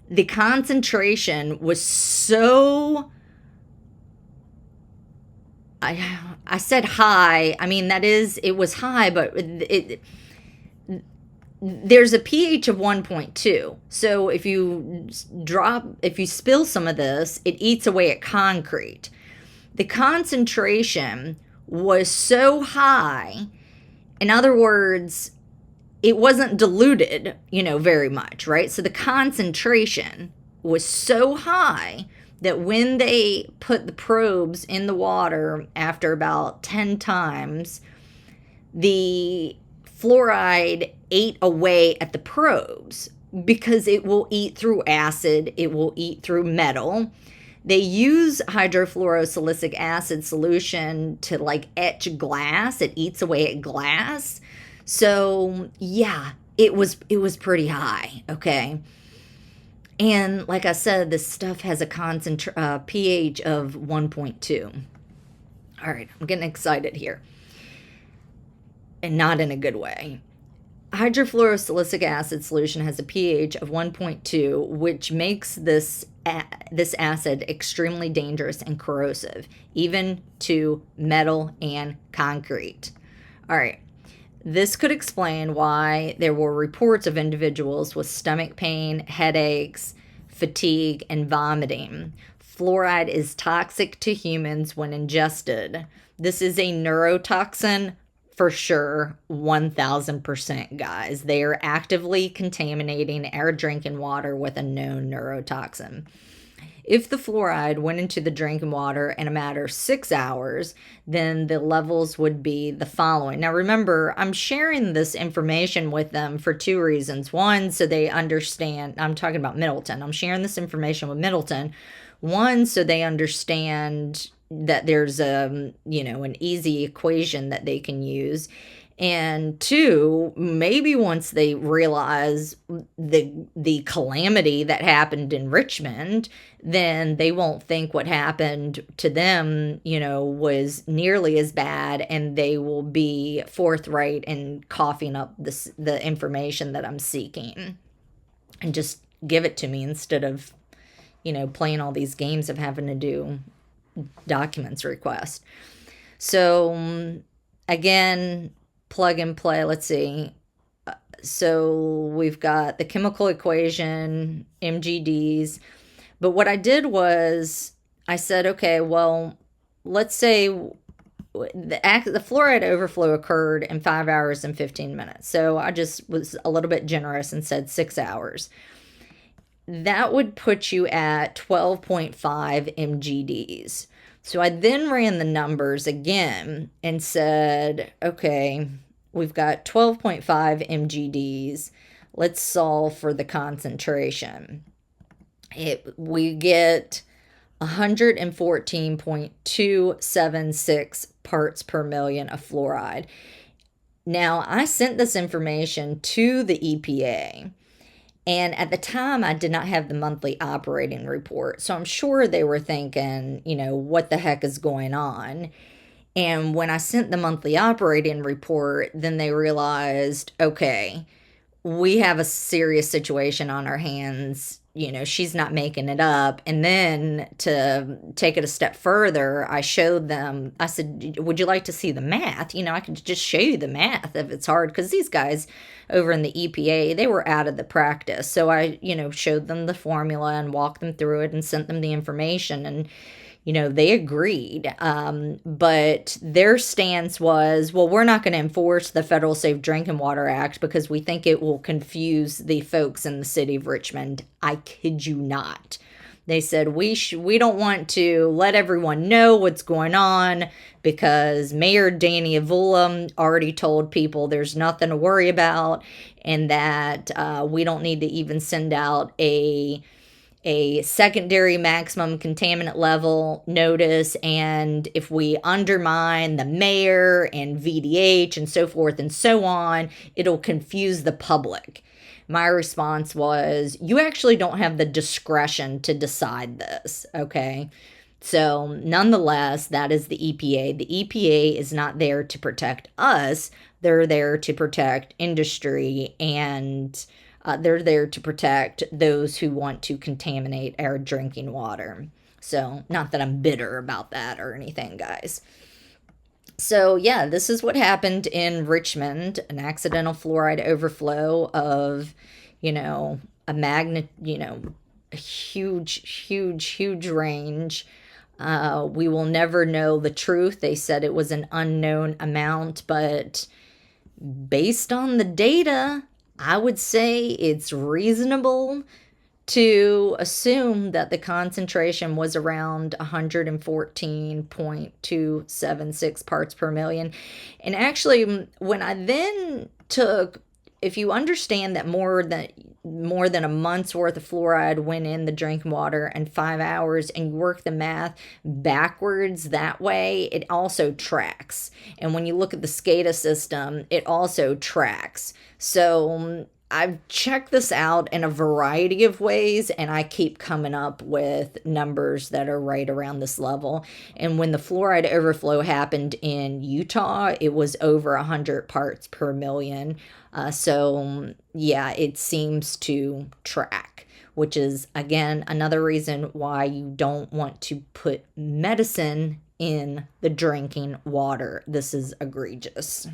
the concentration was so, I said high. I mean, it was high, but there's a pH of 1.2. So if you spill some of this, it eats away at concrete. The concentration was so high, in other words, it wasn't diluted, very much, right? So the concentration was so high that when they put the probes in the water after about 10 times, the fluoride ate away at the probes because it will eat through acid, it will eat through metal. They use hydrofluorosilicic acid solution to etch glass. It eats away at glass. So yeah, it was pretty high, okay? And like I said, this stuff has a pH of 1.2. All right, I'm getting excited here. And not in a good way. Hydrofluorosilicic acid solution has a pH of 1.2, which makes this acid extremely dangerous and corrosive, even to metal and concrete. All right. This could explain why there were reports of individuals with stomach pain, headaches, fatigue, and vomiting. Fluoride is toxic to humans when ingested. This is a neurotoxin for sure, 1000%, guys. They are actively contaminating our drinking water with a known neurotoxin. If the fluoride went into the drinking water in a matter of 6 hours, then the levels would be the following. Now, remember, I'm sharing this information with them for two reasons. One, so they understand. I'm talking about Middleton. I'm sharing this information with Middleton. One, so they understand that there's an easy equation that they can use. And two, maybe once they realize the calamity that happened in Richmond, then they won't think what happened to them, was nearly as bad, and they will be forthright in coughing up the information that I'm seeking and just give it to me instead of, playing all these games of having to do documents request. So again, plug and play. Let's see. So we've got the chemical equation, MGDs. But what I did was I said, okay, well, let's say the fluoride overflow occurred in 5 hours and 15 minutes. So I just was a little bit generous and said 6 hours. That would put you at 12.5 MGDs. So I then ran the numbers again and said, okay, we've got 12.5 MGDs. Let's solve for the concentration. We get 114.276 parts per million of fluoride. Now, I sent this information to the EPA. And at the time, I did not have the monthly operating report. So I'm sure they were thinking, what the heck is going on? And when I sent the monthly operating report, then they realized, okay, we have a serious situation on our hands. She's not making it up. And then to take it a step further, I showed them, I said, would you like to see the math? I could just show you the math if it's hard, because these guys over in the EPA, they were out of the practice. So I, showed them the formula and walked them through it and sent them the information, and they agreed. But their stance was, well, we're not going to enforce the Federal Safe Drinking Water Act because we think it will confuse the folks in the city of Richmond. I kid you not. They said, we don't want to let everyone know what's going on because Mayor Danny Avula already told people there's nothing to worry about, and that we don't need to even send out a secondary maximum contaminant level notice. And if we undermine the mayor and VDH and so forth and so on, it'll confuse the public. My response was, you actually don't have the discretion to decide this, okay? So nonetheless, that is the EPA. The EPA is not there to protect us. They're there to protect industry, and they're there to protect those who want to contaminate our drinking water. So not that I'm bitter about that or anything, guys. So yeah, this is what happened in Richmond, an accidental fluoride overflow of, a huge range. We will never know the truth. They said it was an unknown amount, but based on the data, I would say it's reasonable to assume that the concentration was around 114.276 parts per million. And actually, when I then took, if you understand that more than a month's worth of fluoride went in the drinking water in 5 hours, and you work the math backwards that way, it also tracks. And when you look at the SCADA system, it also tracks. So I've checked this out in a variety of ways, and I keep coming up with numbers that are right around this level. And when the fluoride overflow happened in Utah, it was over 100 parts per million. So yeah, it seems to track, which is, again, another reason why you don't want to put medicine in the drinking water. This is egregious.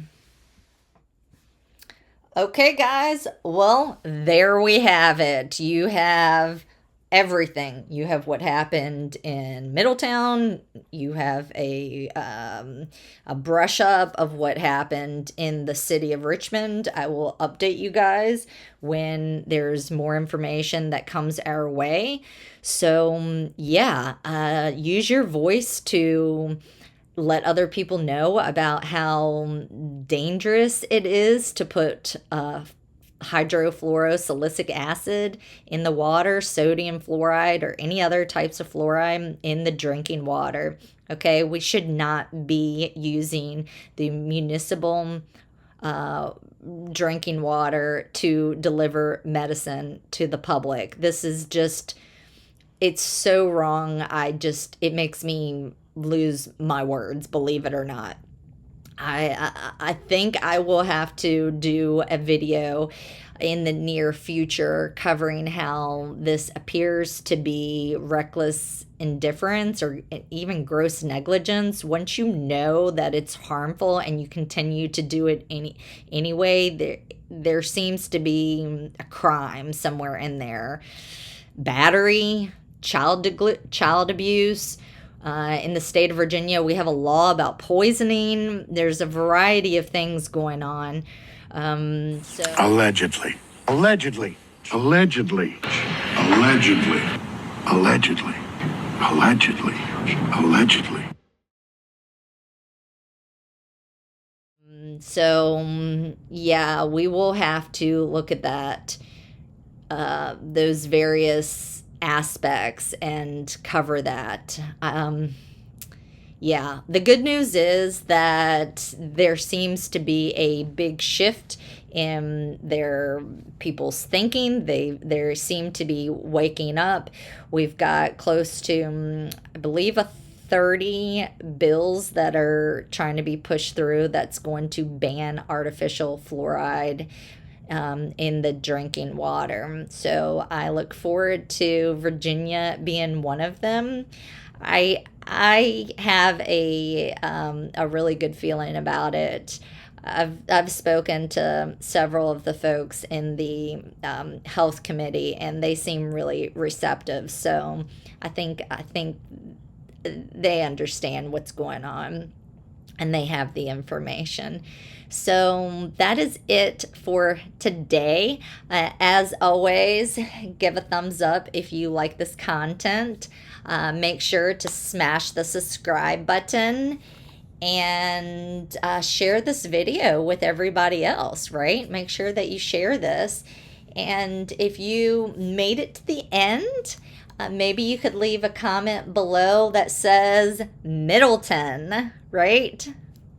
Okay, guys, well, there we have it. You have everything. You have what happened in Middletown. You have a brush up of what happened in the city of Richmond. I will update you guys when there's more information that comes our way. So yeah, use your voice to let other people know about how dangerous it is to put hydrofluorosilicic acid in the water, sodium fluoride, or any other types of fluoride in the drinking water. Okay, we should not be using the municipal drinking water to deliver medicine to the public. This is just, it's so wrong. It makes me lose my words, believe it or not. I think I will have to do a video in the near future covering how this appears to be reckless indifference or even gross negligence. Once you know that it's harmful and you continue to do it anyway, there seems to be a crime somewhere in there. Battery, child abuse. In the state of Virginia, we have a law about poisoning. There's a variety of things going on. Allegedly. Allegedly. Allegedly. Allegedly. Allegedly. Allegedly. Allegedly. So yeah, we will have to look at that, those various aspects and cover that. Yeah, the good news is that there seems to be a big shift in their people's thinking. They seem to be waking up. We've got close to, I believe, 30 bills that are trying to be pushed through that's going to ban artificial fluoride in the drinking water. So I look forward to Virginia being one of them. I have a really good feeling about it. I've spoken to several of the folks in the health committee, and they seem really receptive. So I think they understand what's going on, and they have the information. So that is it for today. As always, give a thumbs up if you like this content. Make sure to smash the subscribe button and share this video with everybody else, right? Make sure that you share this. And if you made it to the end, maybe you could leave a comment below that says Middleton, right?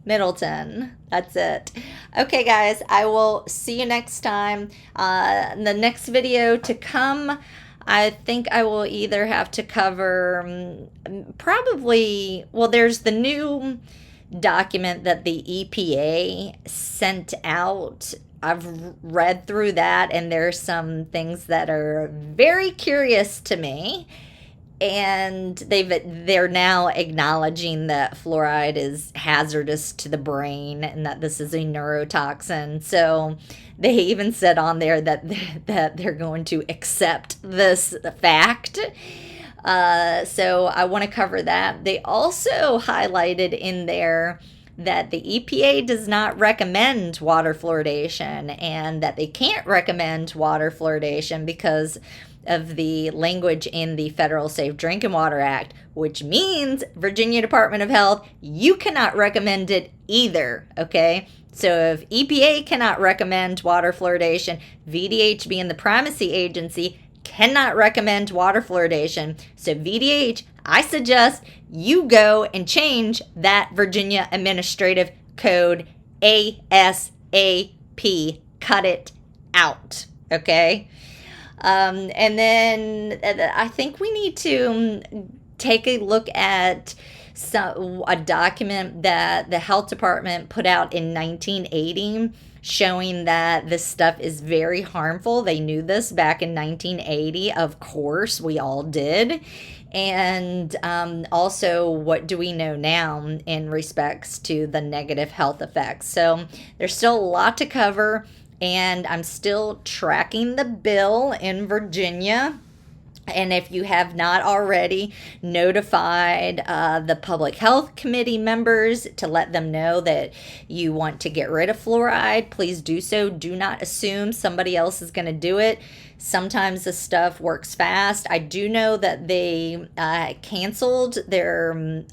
Middleton. That's it. Okay, guys, I will see you next time. The next video to come, I think I will either have to cover probably, well, there's the new document that the EPA sent out. I've read through that, and there's some things that are very curious to me. And they're now acknowledging that fluoride is hazardous to the brain and that this is a neurotoxin. So they even said on there that they're going to accept this fact. So I want to cover that. They also highlighted in there that the EPA does not recommend water fluoridation, and that they can't recommend water fluoridation because of the language in the Federal Safe Drinking Water Act, which means Virginia Department of Health, you cannot recommend it either, okay? So if EPA cannot recommend water fluoridation, VDH being the primacy agency cannot recommend water fluoridation. So VDH, I suggest you go and change that Virginia Administrative Code ASAP. Cut it out, okay? And then I think we need to take a look at a document that the health department put out in 1980 showing that this stuff is very harmful. They knew this back in 1980. Of course, we all did. And also, what do we know now in respects to the negative health effects? So there's still a lot to cover. And I'm still tracking the bill in Virginia. And if you have not already notified the Public Health Committee members to let them know that you want to get rid of fluoride, please do so. Do not assume somebody else is going to do it. Sometimes this stuff works fast. I do know that they canceled their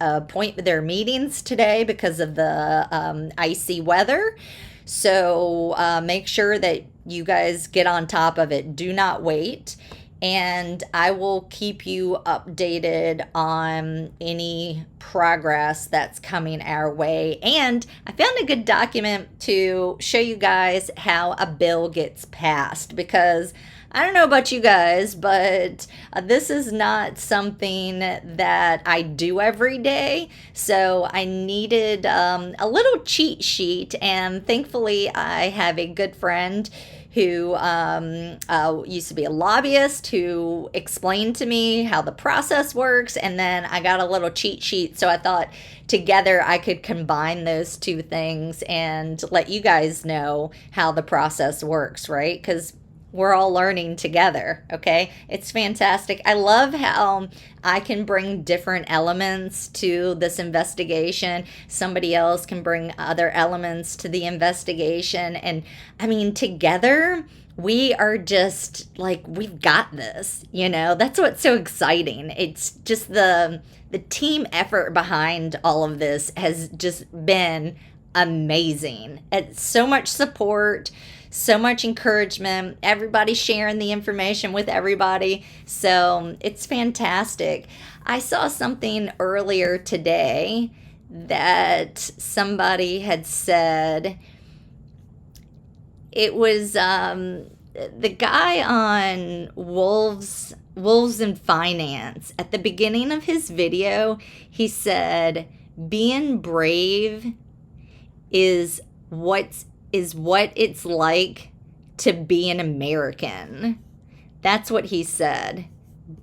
their meetings today because of the icy weather. So make sure that you guys get on top of it. Do not wait. And I will keep you updated on any progress that's coming our way. And I found a good document to show you guys how a bill gets passed, because I don't know about you guys, but this is not something that I do every day. So I needed a little cheat sheet, and thankfully I have a good friend who used to be a lobbyist, who explained to me how the process works, and then I got a little cheat sheet, so I thought together I could combine those two things and let you guys know how the process works, right? Because we're all learning together, okay? It's fantastic. I love how I can bring different elements to this investigation. Somebody else can bring other elements to the investigation. And I mean, together, we are just like, we've got this, you know? That's what's so exciting. It's just the team effort behind all of this has just been amazing. It's so much support, so much encouragement, everybody sharing the information with everybody. So it's fantastic. I saw something earlier today that somebody had said. It was the guy on Wolves in Finance. At the beginning of his video, he said, being brave is what it's like to be an American. That's what he said.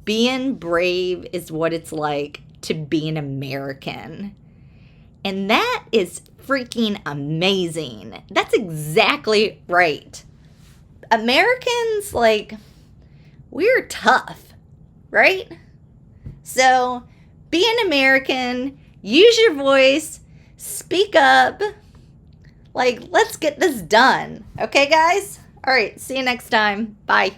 Being brave is what it's like to be an American. And that is freaking amazing. That's exactly right. Americans, like, we're tough, right? So be an American, use your voice, speak up. Like, let's get this done. Okay, guys? All right, see you next time. Bye.